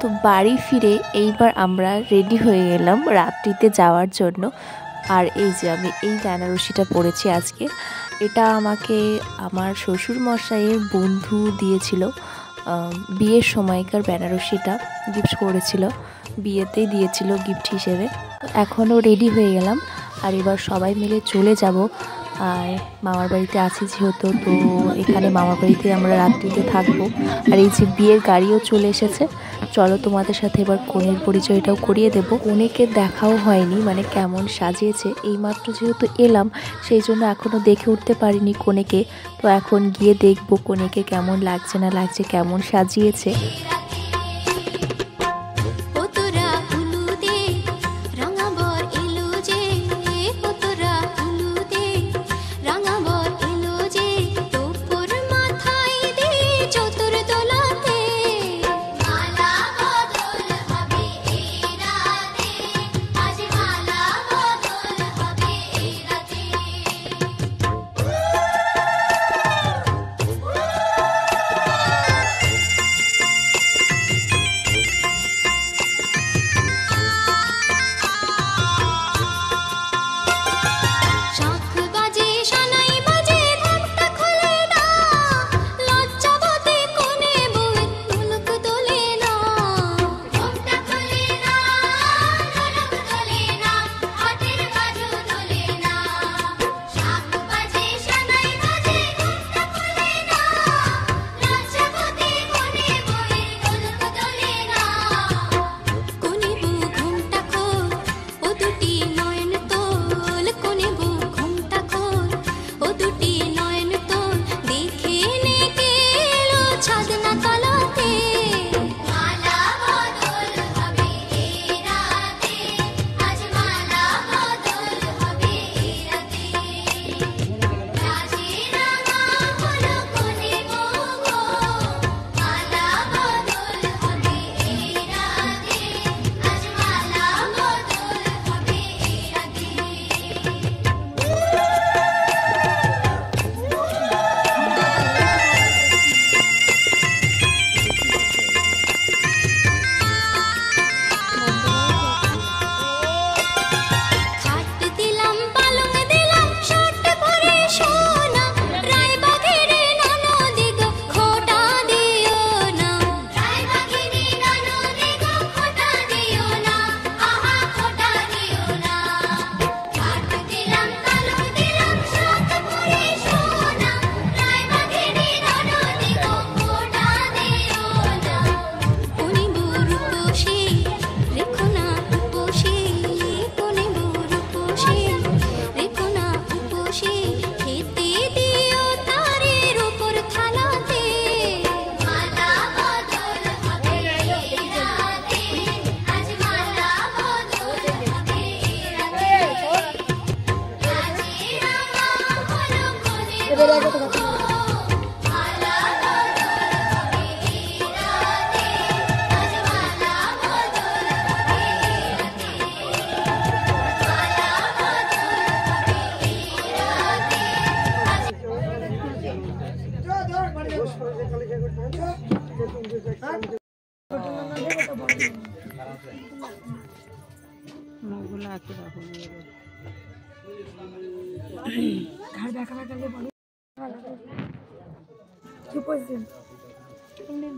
তো বাড়ি ফিরে এইবার আমরা রেডি হয়ে গেলাম রাত্রিতে যাওয়ার জন্য। আর এই যে আমি এই বেনারসিটা পরেছি আজকে, এটা আমাকে আমার শ্বশুর মশাইয়ের বন্ধু দিয়েছিল। বিয়ের সময়কার বেনারসিটা গিফট করেছিল, বিয়েতেই দিয়েছিল গিফট হিসেবে। এখনও রেডি হয়ে গেলাম আর এবার সবাই মিলে চলে যাব। আর মামার বাড়িতে আছি যেহেতু, তো এখানে মামার বাড়িতে আমরা রাত্রিতে থাকবো। আর এই যে বিয়ের গাড়িও চলে এসেছে, চলো তোমাদের সাথে এবার কনের পরিচয়টাও করিয়ে দেবো। কনেকে দেখাও হয়নি, মানে কেমন সাজিয়েছে, এইমাত্র যেহেতু এলাম সেই জন্য এখনও দেখে উঠতে পারিনি কনেকে। তো এখন গিয়ে দেখবো কনেকে কেমন লাগছে না লাগছে, কেমন সাজিয়েছে।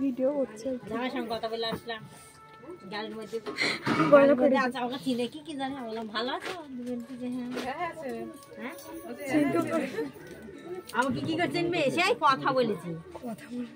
ভিডিও করছে কথা বলে আসলাম গালের মধ্যে চিনে কি জানি ভালো আছে আমাকে কি করে চিনবে সেই কথা বলেছি কথা বলে